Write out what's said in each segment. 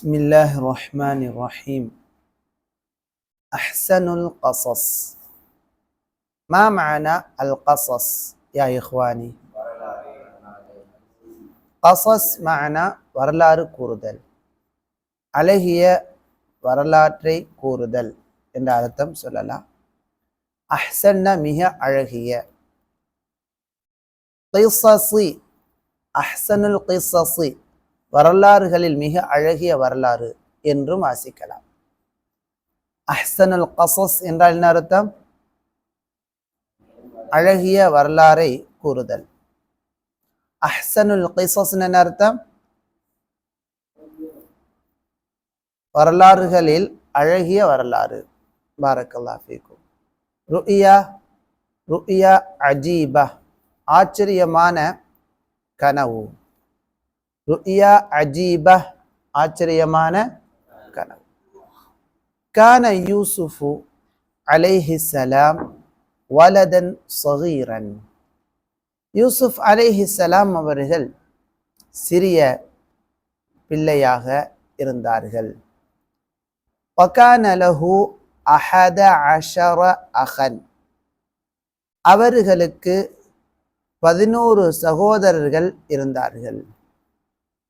بسم الله الرحمن الرحيم. أحسن القصص. ما معنى القصص يا إخواني؟ قصص معنى வரலாறு கூறுதல், அழகிய வரலாற்றை கூறுதல் என்ற அர்த்தம் சொல்லலாம். அஹ்சன்னா மிக அழகிய, கிஸ்ஸஸி அஹ்சனுல் கிஸ்ஸஸி வரலாறுகளில் மிக அழகிய வரலாறு என்றும் வாசிக்கலாம். அஹ்சனுல் கஸஸ் என்றால் என்ன அர்த்தம்? அழகிய வரலாறை கூறுதல். அஹ்சனுல் கிஸஸ் என்ன அர்த்தம்? வரலாறுகளில் அழகிய வரலாறு. பாரக்கல்லாஹு ஃபீக்கும். ருஇயா அஜீபா ஆச்சரியமான கனவு. ருஇயா அஜீபா ஆச்சரியமான கனவு. கான யூசுஃபு அலைஹிஸ்ஸலாம் வலதன் ஸகீரன். யூசுஃப் அலைஹிஸ்ஸலாம் அவர்கள் சிறிய பிள்ளையாக இருந்தார்கள். வகான லஹு அஹத அஷர அஹன். அவர்களுக்கு 11 சகோதரர்கள் இருந்தார்கள்.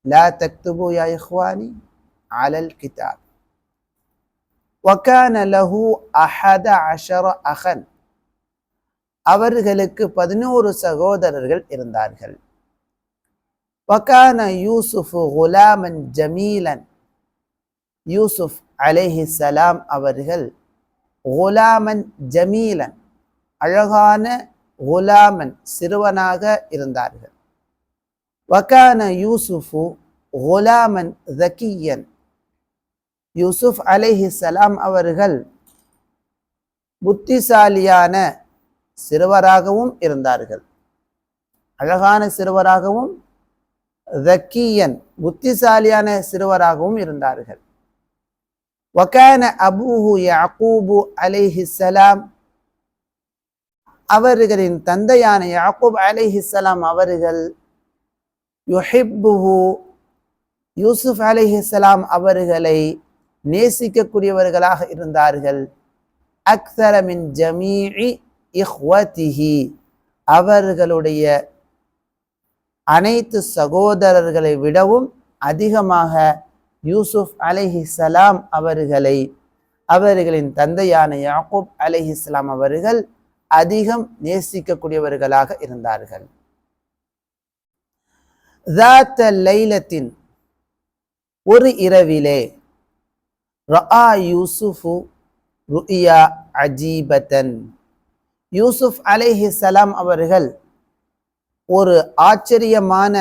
லா தக்துபு யா இஹ்வானி அலல் கிதாப். வகான லஹு அஹத அஷர அஹன். அவர்களுக்கு 11 சகோதரர்கள் இருந்தார்கள். வகான யூசுஃபு குலாமன் ஜமீலன். யூசுஃப் அலைஹிஸ்ஸலாம் அவர்கள் குலாமன் ஜமீலன் அழகான குலாமன் சிறுவனாக இருந்தார்கள். வகான யூசுஃபு குலாமன் ஸகியன். யூசுஃப் அலைஹிஸ்ஸலாம் அவர்கள் புத்திசாலியான சிறுவராகவும் இருந்தார்கள். அழகான சிறுவராகவும், ஸகியன் புத்திசாலியான சிறுவராகவும் இருந்தார்கள். வகான அபூஹு யாக்கூபு அலைஹிஸ்ஸலாம். அவர்களின் தந்தையான யாக்கூப் அலைஹிஸ்ஸலாம் அவர்கள் யுஹிப்புஹு யூசுஃப் அலைஹிஸ்ஸலாம் அவர்களை நேசிக்கக்கூடியவர்களாக இருந்தார்கள். அக்ஸர மின் ஜமீஇ இஹ்வதிஹி. அவர்களுடைய அனைத்து சகோதரர்களை விடவும் அதிகமாக யூசுஃப் அலைஹிஸ்ஸலாம் அவர்களை அவர்களின் தந்தையான யாக்கூப் அலைஹிஸ்ஸலாம் அவர்கள் அதிகம் நேசிக்கக்கூடியவர்களாக இருந்தார்கள். ذات லைலத்தின் ஒரு இரவிலே ரஆ யூசுஃபு ருஇயா அஜீபத்தன். யூசுஃப் அலைஹிஸ்ஸலாம் அவர்கள் ஒரு ஆச்சரியமான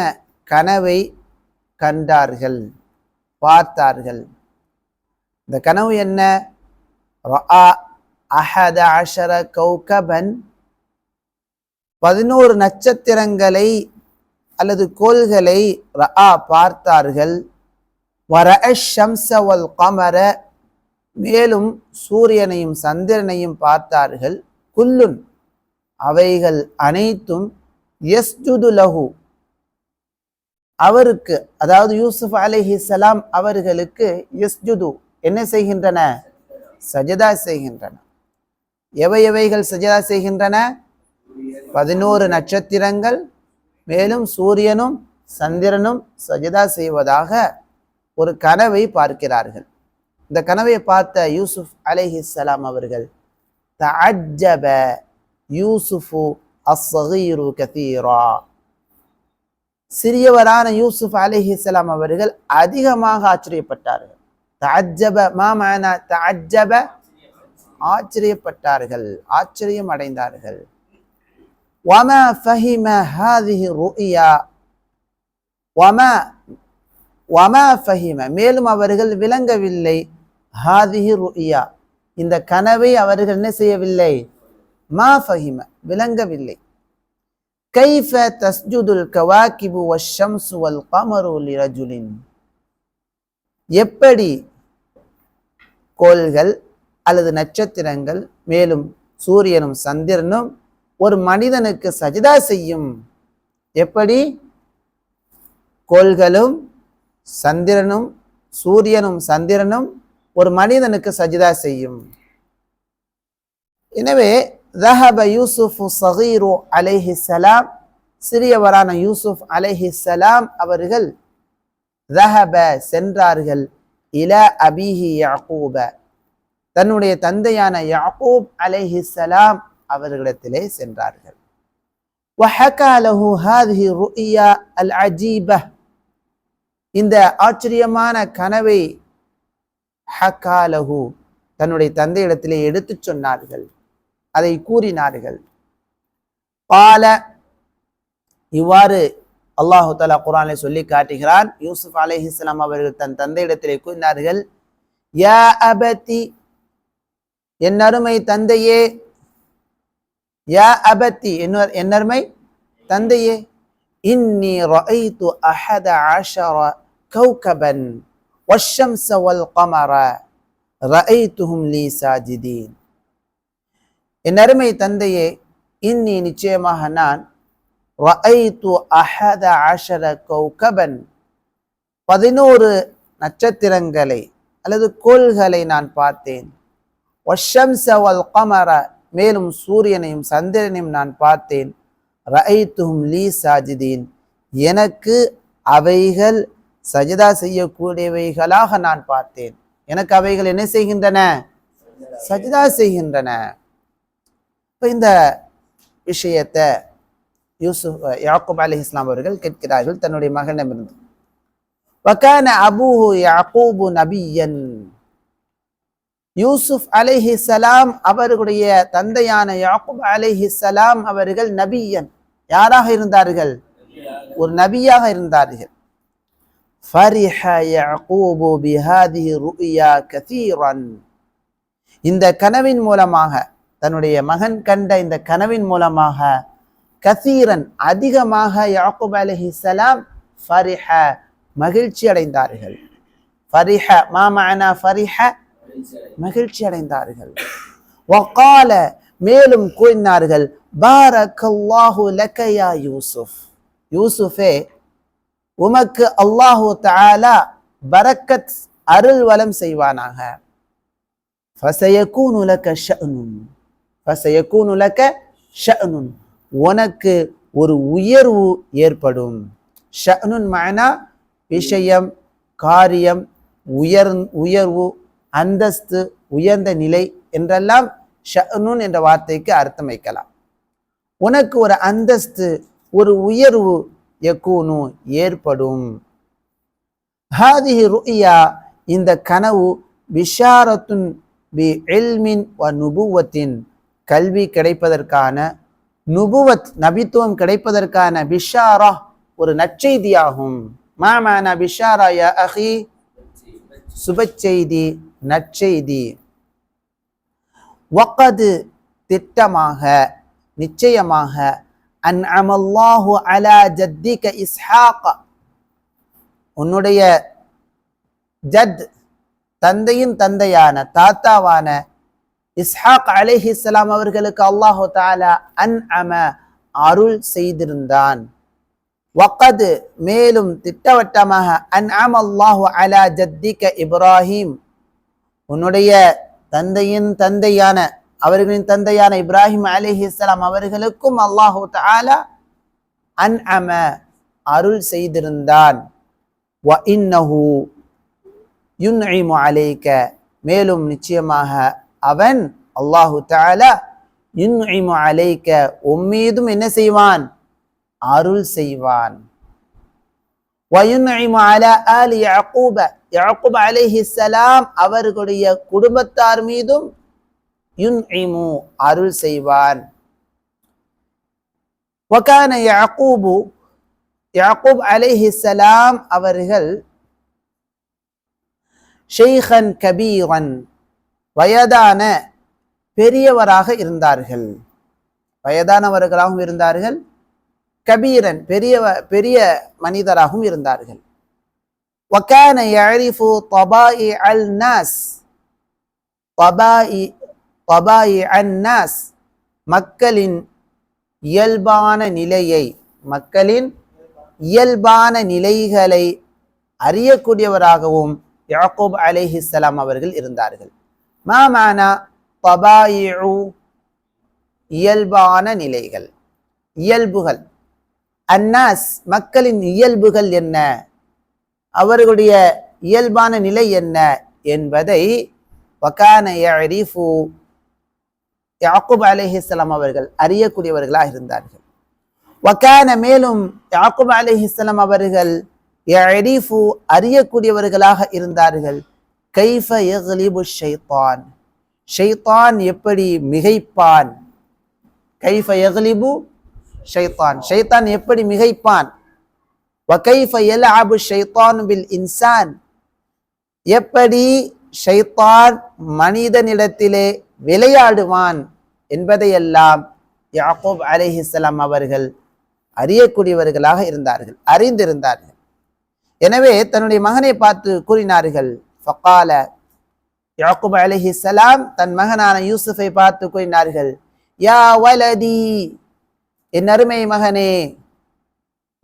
கனவை கண்டார்கள், பார்த்தார்கள். இந்த கனவு என்ன? ரஆ அஹத அஷர கௌகபன். 11 நட்சத்திரங்களை அல்லது கோள்களை ரஆ பார்த்தார்கள். வரஅ ஷம்ஸ வல் கமர. மேலும் சூரியனையும் சந்திரனையும் பார்த்தார்கள். குல்லுன் அவைகள் அனைத்தும் யஸ்ஜுது லஹு அவருக்கு, அதாவது யூசுஃப் அலைஹிஸ்ஸலாம் அவர்களுக்கு யஸ்ஜுது என்ன செய்கின்றன? சஜதா செய்கின்றன. எவைகள் சஜதா செய்கின்றன? 11 நட்சத்திரங்கள், மேலும் சூரியனும் சந்திரனும் சஜதா செய்வதாக ஒரு கனவை பார்க்கிறார்கள். இந்த கனவை பார்த்த யூசுஃப் அலைஹிஸ்ஸலாம் அவர்கள் தஅஜ்ஜப யூசுஃபு அஸ்ஸகீரு கதீரா. சிறியவரான யூசுஃப் அலைஹிஸ்ஸலாம் அவர்கள் அதிகமாக ஆச்சரியப்பட்டார்கள். தஅஜ்ஜப மா மஅனா தஅஜ்ஜப ஆச்சரியப்பட்டார்கள், ஆச்சரியம் அடைந்தார்கள். வமா ஃபஹிம ஹாதிஹி ருஇயா. வமா ஃபஹிம மேலும் அவர்கள் விளங்கவில்லை. ஹாதிஹி ருஇயா இந்த கனவை அவர்கள் என்ன செய்யவில்லை? மா ஃபஹிம விளங்கவில்லை. கைஃப தஸ்ஜுதுல் கவாகிபு வஷ்ஷம்ஸு வல் கமரு லிரஜுலின். எப்படி கோள்கள் அல்லது நட்சத்திரங்கள், மேலும் சூரியனும் சந்திரனும் ஒரு மனிதனுக்கு சஜிதா செய்யும்? எப்படி கோள்களும் சந்திரனும் சூரியனும் சந்திரனும் ஒரு மனிதனுக்கு சஜிதா செய்யும். எனவே ذهب யூசுஃப் ஸகீரு அலைஹிஸ்ஸலாம், சிறியவரான யூசுப் அலைஹிஸ்ஸலாம் அவர்கள் ذهب சென்றார்கள், இலா அபீஹி யாக்கூப, தன்னுடைய தந்தையான யாக்கூப் அலைஹிஸ்ஸலாம் அவர்களிடத்திலே சென்றார்கள். وحكى له هذه الرؤيا العجيبة, இந்த ஆச்சரியமான கனவை ஹக்கா லஹு, தன்னுடைய தந்தையிடத்திலே எடுத்து சொன்னார்கள், அதை கூறினார்கள். பால, இவ்வாறு அல்லாஹு தஆலா குர்ஆனிலே சொல்லி காட்டுகிறான். யூசுப் அலைஹிஸ்ஸலாம் அவர்கள் தன் தந்தையிடத்திலே கூறினார்கள், யா அபதி, என் அருமை தந்தையே, யா அபதி, என்னருமை தந்தையே, இன்னி ரஅய்து அஹத அஷர கௌகபன் வஷ்ஷம்ஸ வல் கமர ரஅய்துஹும் லீ சாஜிதீன். என் அருமை தந்தையே, இன்னி நிச்சயமாக நான் ரஅய்து அஹத அஷர கௌகபன், 11 நட்சத்திரங்களை அல்லது கோள்களை நான் பார்த்தேன். வஷ்ஷம்ஸ வல் கமர, மேலும் சூரியனையும் சந்திரனையும் நான் பார்த்தேன். ரஅய்துஹும் லீ சாஜிதீன், எனக்கு அவைகள் சஜிதா செய்யக்கூடியவைகளாக நான் பார்த்தேன். எனக்கு அவைகள் என்ன செய்கின்றன? சஜிதா செய்கின்றன. இப்போ இந்த விஷயத்தை யாக்கூப் அலைஹிஸ்ஸலாம் அவர்கள் கேட்கிறார்கள் தன்னுடைய மகனிடமிருந்து. வகான அபூஹு யாக்கூபு நபியன், யூசுப் அலைஹிஸ்ஸலாம் அவர்களுடைய தந்தையான யாக்கூப் அலைஹிஸ்ஸலாம் அவர்கள் நபியன், யாராக இருந்தார்கள்? ஒரு நபியாக இருந்தார்கள். ஃபரிஹ யாக்கூபு பிஹாதிஹி ருயா கதீரன், இந்த கனவின் மூலமாக, தன்னுடைய மகன் கண்ட இந்த கனவின் மூலமாக, கதீரன் அதிகமாக யாக்கூப் அலைஹிஸ்ஸலாம் ஃபரிஹ மகிழ்ச்சி அடைந்தார்கள். ஃபரிஹ மா மஅனா ஃபரிஹ, மகிழ்ச்சி அடைந்தார்கள். வகால, மேலும் கூறினார்கள், பாரக்கல்லாஹு லக யா யூசுப், யூசுஃபே உமக்கு அல்லாஹு தஆலா பரக்கத் அருள் வளம் செய்வானாக. ஃபஸயகூனு லக ஷஅனுன், ஃபஸயகூனு லக ஷஅனுன், உனக்கு ஒரு உயர்வு ஏற்படும். ஷஅனுன் மஅனா விஷயம், காரியம், உயர்வு, அந்தஸ்து, உயர்ந்த நிலை என்றெல்லாம் ஷஅனுன் என்ற வார்த்தைக்கு அர்த்தம் வைக்கலாம். உனக்கு ஒரு அந்தஸ்து, ஒரு உயர்வு யகூனு ஏற்படும். ஹாதிஹி ருயா, இந்த கனவு, பிஷாரத்துன் பி இல்மின் வ நுபுவத்தின், கல்வி கிடைப்பதற்கான, நுபுவத் நபித்துவம் கிடைப்பதற்கான பிஷாரா, ஒரு நற்செய்தியாகும். மா மஅனா பிஷாரா யா அஹி, சுபச்செய்தி, நற்செய்தி. வகது, திட்டமாக, நிச்சயமாக, அன்அமல்லாஹு அலா ஜத்திக இஸ்ஹாக, உன்னுடைய ஜத், தந்தையின் தந்தையான, தாத்தாவான இஸ்ஹாக் அலைஹிஸ்ஸலாம் அவர்களுக்கு அல்லாஹு தஆலா அன்அம அருள் செய்திருந்தான். வகது, மேலும் திட்டவட்டமாக, அன்அமல்லாஹு அலா ஜத்திக இப்ராஹிம், உன்னுடைய தந்தையின் தந்தையான, அவர்களின் தந்தையான இப்ராஹிம் அலைஹிஸ்ஸலாம் அவர்களுக்கும் அல்லாஹு தஆலா அன்அம அருள் செய்திருந்தான். வ இன்னஹு யுன்இமு அலைக, மேலும் நிச்சயமாக அவன் அல்லாஹு தஆலா யுன்இமு அலைக, உம்மீதும் என்ன செய்வான்? அருள் செய்வான். வ யுன்இமு அலா ஆலி யாக்கூப, யாக்கூப் அலைஹிஸ்ஸலாம் அவர்களுடைய குடும்பத்தார் மீதும் யுன்இமு அருள் செய்வான். வகான யாக்கூபு, யாக்கூப் அலைஹிஸ்ஸலாம் அவர்கள் ஷைഖன் கபீரன், வயதான பெரியவராக இருந்தார்கள், வயதானவர்களாகவும் இருந்தார்கள், கபீரன் பெரிய மனிதராகவும் இருந்தார்கள். வகான யஅரிஃபு தபாயிஅல் நாஸ், தபாயிஅன் நாஸ், மக்களின் இயல்பான நிலையை, மக்களின் இயல்பான நிலைகளை அறியக்கூடியவராகவும், யாக்கூப் அலைஹிஸ்ஸலாம் அவர்கள் இருந்தார்கள். மா மானா தபாயிஉ, இயல்பான நிலைகள், இயல்புகள். அன்னாஸ், மக்களின் இயல்புகள் என்ன, அவர்களுடைய இயல்பான நிலை என்ன என்பதை வகான யஅரிஃபு, யாக்கூப் அலைஹிஸ்ஸலாம் அவர்கள் அறியக்கூடியவர்களாக இருந்தார்கள். வகான, மேலும் யாக்கூப் அலைஹிஸ்ஸலாம் அவர்கள் யஅரிஃபு, அறியக்கூடியவர்களாக இருந்தார்கள். கைஃப யக்லிபு ஷைத்தான், ஷைத்தான் எப்படி மிகைப்பான். கைஃப யக்லிபு ஷைத்தான், ஷைத்தான் எப்படி மிகைப்பான். வகைஃப யல்அபு ஷைத்தான் பில் இன்சான், எப்படி ஷைத்தான் மனிதனிடத்திலே விளையாடுவான் என்பதையெல்லாம் யாக்கூப் அலைஹிஸ்ஸலாம் அவர்கள் அறியக்கூடியவர்களாக இருந்தார்கள், அறிந்திருந்தார்கள். எனவே தன்னுடைய மகனை பார்த்து கூறினார்கள். ஃபகால, யாக்கூப் அலைஹிஸ்ஸலாம் தன் மகனான யூசுஃபை பார்த்து கூறினார்கள். யா வலதி, என் அருமை மகனே,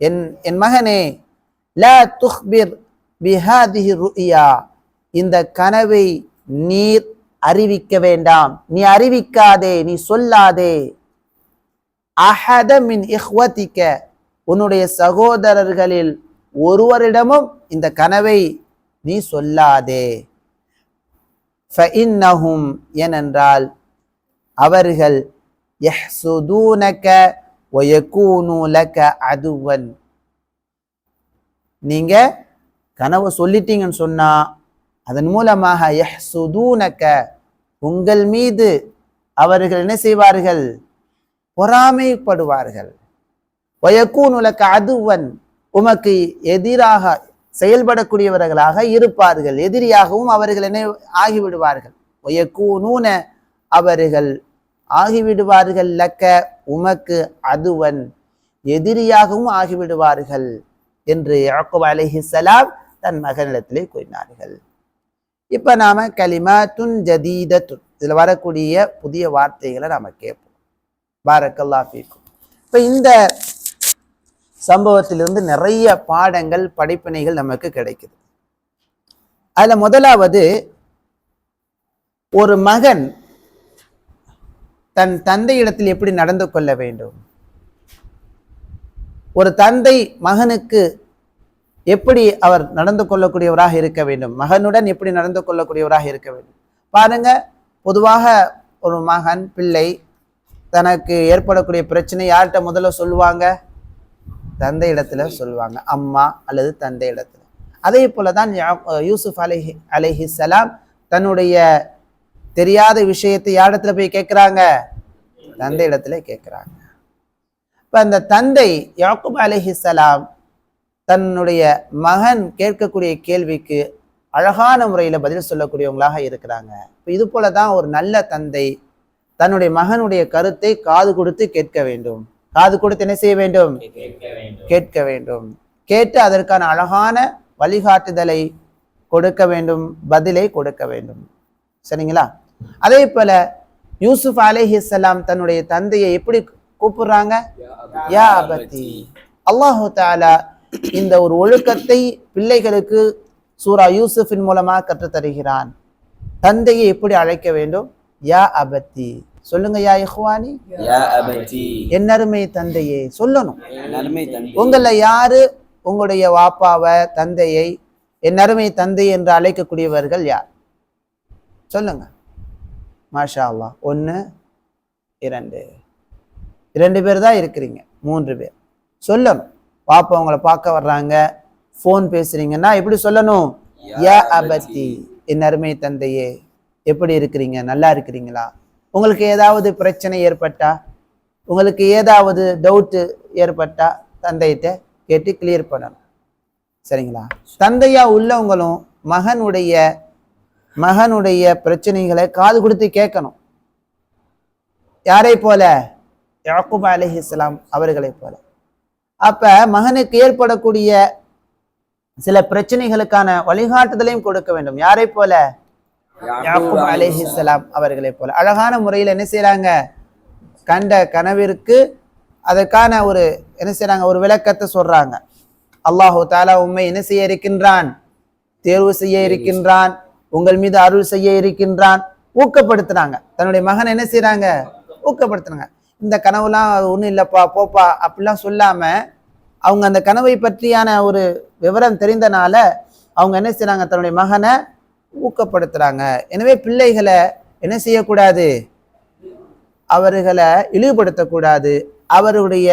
என் மகனே, லா துக்பிர் பிஹாதிஹி ருயா, இந்த கனவை நீர் அறிவிக்க வேண்டாம், நீ அறிவிக்காதே, நீ சொல்லாதே. அஹத மின் இஹ்வதிக, உன்னுடைய சகோதரர்களில் ஒருவரிடமும் இந்த கனவை நீ சொல்லாதே. ஃபஇன்னஹும், ஏனென்றால் அவர்கள் யஹ்சுதூனக வயகூனு லக அதுவன், நீங்க கனவு சொல்லிட்டீங்கன்னு சொன்னா அதன் மூலமாக யஹ்சுதூனக, உங்கள் மீது அவர்கள் என்ன செய்வார்கள், பொறாமைப்படுவார்கள். வயகூனு லக அதுவன், உமக்கு எதிராக செயல்படக்கூடியவர்களாக இருப்பார்கள், எதிரியாகவும் அவர்கள் என்ன ஆகிவிடுவார்கள். வயகூனூன, அவர்கள் ஆகிவிடுவார்கள். லக்க, உமக்கு, அதுவன், எதிரியாகவும் ஆகிவிடுவார்கள் என்று யாக்கூப் அலைஹிஸ்ஸலாம் தன் மகனிடத்திலே கூறினார்கள். இப்ப நாம கலிமாத்துன் ஜதீதத்துன், இதுல வரக்கூடிய புதிய வார்த்தைகளை நாம கேட்போம். பாரக்கல்லாஹு ஃபீக்கும். இப்ப இந்த சம்பவத்திலிருந்து நிறைய பாடங்கள், படிப்பினைகள் நமக்கு கிடைக்குது. அதுல முதலாவது, ஒரு மகன் தன் தந்தையிடத்தில் எப்படி நடந்து கொள்ள வேண்டும், ஒரு தந்தை மகனுக்கு எப்படி அவர் நடந்து கொள்ளக்கூடியவராக இருக்க வேண்டும், மகனுடன் எப்படி நடந்து கொள்ளக்கூடியவராக இருக்க வேண்டும். பாருங்க, பொதுவாக ஒரு மகன், பிள்ளை தனக்கு ஏற்படக்கூடிய பிரச்சனை யார்கிட்ட முதல்ல சொல்லுவாங்க, தந்தை இடத்துல சொல்லுவாங்க, அம்மா அல்லது தந்தை இடத்துல. அதே போலதான் யூசுப் அலைஹிஸ்ஸலாம் தன்னுடைய தெரியாத விஷயத்தை யாரிடத்துல போய் கேட்கிறாங்க, தந்தை இடத்துல கேட்கிறாங்க. இப்ப அந்த தந்தை யாக்கூப் அலைஹிஸ்ஸலாம் தன்னுடைய மகன் கேட்கக்கூடிய கேள்விக்கு அழகான முறையில பதில் சொல்லக்கூடியவங்களாக இருக்கிறாங்க. இது போலதான் ஒரு நல்ல தந்தை தன்னுடைய மகனுடைய கருத்தை காது கொடுத்து கேட்க வேண்டும். காது கொடுத்து என்ன செய்ய வேண்டும், கேட்க வேண்டும். கேட்டு அதற்கான அழகான வழிகாட்டுதலை கொடுக்க வேண்டும், பதிலை கொடுக்க வேண்டும். சரிங்களா? அதே போல யூசுப் அலைஹிஸ்ஸலாம் தன்னுடைய தந்தையை எப்படி கூப்பிடுறாங்க, யா அபதி. அல்லாஹு தஆலா இந்த ஒரு ஒழுக்கத்தை பிள்ளைகளுக்கு சூரா யூசுஃபின் மூலமாக கற்றுத்தருகிறான். தந்தையை எப்படி அழைக்க வேண்டும், யா அபதி. சொல்லுங்க, யா இஹ்வானி, யா அபதி, என் அருமை தந்தையே சொல்லணும். உங்கள யாரு உங்களுடைய வாப்பாவை, தந்தையை என் அருமை தந்தை என்று அழைக்கக்கூடியவர்கள் யார்? சொல்லுங்க. மாஷா அல்லாஹ். 1 2 2 பேர் தான் இருக்கிறீங்க, 3 பேர் சொல்லணும். பாப்பா உங்களை பார்க்க வர்றாங்க, ஃபோன் பேசுறீங்கன்னா எப்படி சொல்லணும், யா அபதி, என் அருமை தந்தையே எப்படி இருக்கிறீங்க, நல்லா இருக்கிறீங்களா? உங்களுக்கு ஏதாவது பிரச்சனை ஏற்பட்டா, உங்களுக்கு ஏதாவது டவுட்டு ஏற்பட்டா தந்தையிட்ட கேட்டு கிளியர் பண்ணணும். சரிங்களா? தந்தையா உள்ளவங்களும் மகனுடைய பிரச்சனைகளை காது கொடுத்து கேட்கணும். யாரை போல, யாக்கூப் அலைஹிஸ்ஸலாம் அவர்களை போல. அப்ப மகனுக்கு ஏற்படக்கூடிய சில பிரச்சனைகளுக்கான வழிகாட்டுதலையும் கொடுக்க வேண்டும். யாரை போல, யாக்கூப் அலைஹிஸ்ஸலாம் அவர்களை போல. அழகான முறையில் என்ன செய்யறாங்க, கண்ட கனவிற்கு அதற்கான ஒரு என்ன செய்யறாங்க, ஒரு விளக்கத்தை சொல்றாங்க. அல்லாஹு தஆலா உம்மை என்ன செய்ய இருக்கின்றான், தேர்வு செய்ய இருக்கின்றான், உங்கள் மீது அருள் செய்ய இருக்கின்றான், ஊக்கப்படுத்துறாங்க. தன்னுடைய மகன் என்ன செய்யறாங்க? ஊக்கப்படுத்துறாங்க. இந்த கனவுலாம் ஒன்றும் இல்லைப்பா போப்பா அப்படிலாம் சொல்லாம அவங்க அந்த கனவை பற்றியான ஒரு விவரம் தெரிந்தனால அவங்க என்ன செய்யறாங்க? தன்னுடைய மகனை ஊக்கப்படுத்துறாங்க. எனவே பிள்ளைகளை என்ன செய்யக்கூடாது? அவர்களை இழிவுபடுத்தக்கூடாது, அவருடைய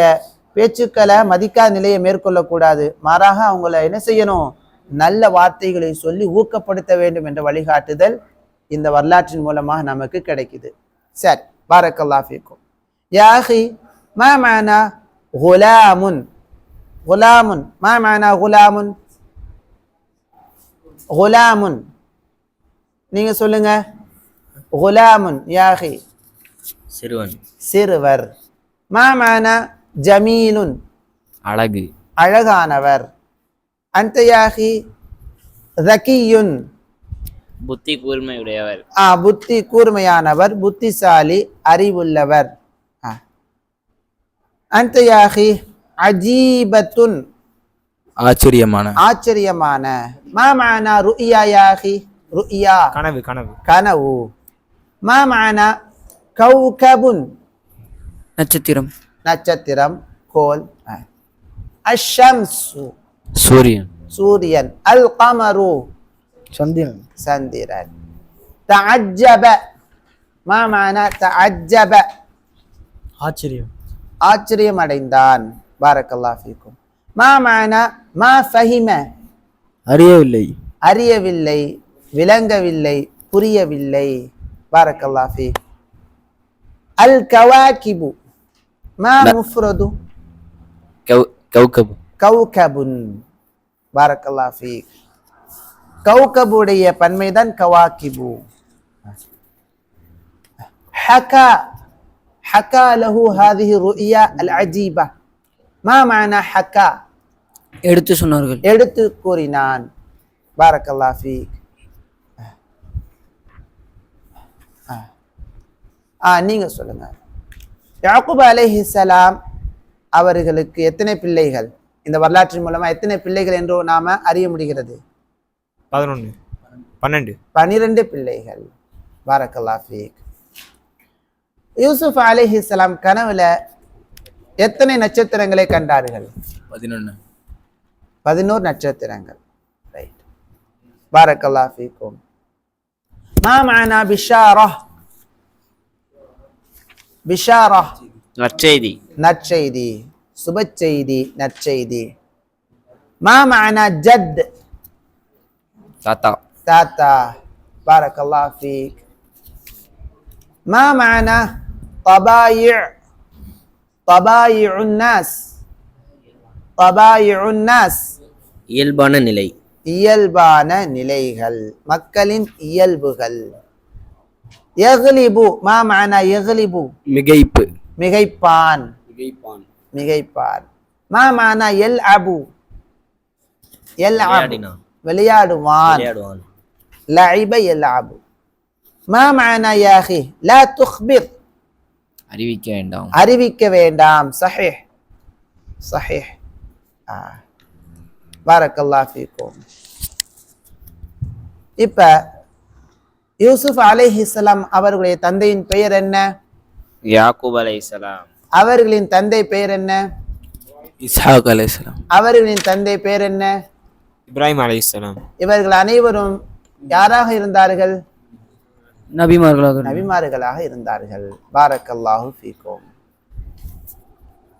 பேச்சுக்களை மதிக்காத நிலையை மேற்கொள்ளக்கூடாது. மாறாக அவங்கள என்ன செய்யணும்? நல்ல வார்த்தைகளை சொல்லி ஊக்கப்படுத்த வேண்டும் என்ற வழிகாட்டுதல் இந்த வரலாற்றின் மூலமாக நமக்கு கிடைக்குது. சரி, பாரக்கல்லாஹு ஃபீக்கும். யா அஹி மா மஅனா குலாமுன்? குலாமுன் மா மஅனா குலாமுன்? குலாமுன் நீங்க சொல்லுங்க. குலாமுன் யா அஹி, சிறுவன். சிறுவர். மா மஅனா ஜமீலுன்? அழகு, அழகானவர். அன்த யா அஹி ஸகியுன்? புத்தி கூர்மையுடையவர். புத்தி கூர்மையானவர், புத்திசாலி, அறிவுள்ளவர். அன்த யா அஹி அஜீபத்துன்? ஆச்சரியமான, ஆச்சரியமான. மா மஅனா ருயா யா அஹி? ருயா கனவு. கனவு. கனவு. மா மஅனா கௌகபுன்? நட்சத்திரம். நட்சத்திரம், கோல். அஷ்ஷம்சு? சூரியன். சூரியன். அல் கமரு? சந்திரன். சந்திரன். தஅஜ்ஜப? மா மஅனா தஅஜ்ஜப? ஆச்சரியம். ஆச்சரியம் அடைந்தான். பாரக்கல்லாஹு ஃபீக்கும். மா மஅனா மா ஃபஹிம? அறியவில்லை. அறியவில்லை, விளங்கவில்லை, புரியவில்லை. பாரக்கல்லாஹு ஃபீக். அல் கவாகிபு? மா முஃப்ரது? கௌகபு. கௌகபுன். பாரக்கல்லாஹு ஃபீக். கௌகபுடைய பன்மைதான் கவாகிபு. ஹகா? ஹகா லஹு ஹாதிஹி ருயா அல் அஜீபா. மா மஅனா ஹகா? எடுத்து சொன்னார்கள். எடுத்து கூறினான். பாரக்கல்லாஹு ஃபீக். நீங்க சொல்லுங்க. யாக்கூப் அலைஹிஸ்ஸலாம் அவர்களுக்கு எத்தனை பிள்ளைகள்? இந்த வரலாற்றின் மூலமா எத்தனை பிள்ளைகள் என்று நாம அறிய முடிகிறது? 11, 12. 12 பிள்ளைகள். பாரக்கல்லாஹு ஃபீக். யூசுப் அலைஹிஸ்ஸலாம் கனவுல எத்தனை நட்சத்திரங்களை கண்டார்கள்? 11. 11 நட்சத்திரங்கள். ரைட். பாரக்கல்லாஹு ஃபீக்கும். மா மஅனா பிஷாரா? பிஷாரா நற்செய்தி. நற்செய்தி, சுப செய்தி, நற்செய்தி. மா மஅனா ஜத்? தாத்தா. தாத்தா. பாரக்கல்லாஹு ஃபீக். மா மஅனா தபாயிஉ? தபாயிஉன் நாஸ்? தபாயிஉன் நாஸ் இயல்பான நிலை. இயல்பான நிலைகள், மக்களின் இயல்புகள். யக்லிபு? மா மஅனா யக்லிபு? மிகைப்பு. மிகைப்பான். மிகைப்பான். மிகைப்பான். மா மஅனா யல்அபு? யல்அபு விளையாடினான். விளையாடுவான். விளையாடுவான். லஅப யல்அபு. மா மஅனா யா அஹி லா துக்பிர்? அறிவிக்க வேண்டாம். அறிவிக்க வேண்டாம். ஸஹீஹ், ஸஹீஹ். பாரக்கல்லாஹு ஃபீக்கும். இப்ப யூசுப் அலைஹிஸ்ஸலாம் அவர்களுடைய தந்தையின் பெயர் என்ன? யாக்கூப் அலைஹிஸ்ஸலாம். அவர்களின் தந்தை பெயர் என்ன? இஸ்ஹாக் அலைஹிஸ்ஸலாம். அவர்களின் தந்தை பெயர் என்ன? இப்ராஹிம் அலைஹிஸ்ஸலாம். இவர்கள் அனைவரும் யாராக இருந்தார்கள்? நபிமார்களாக நபிமார்களாக இருந்தார்கள். பாரக்கல்லாஹு ஃபீக்கும்.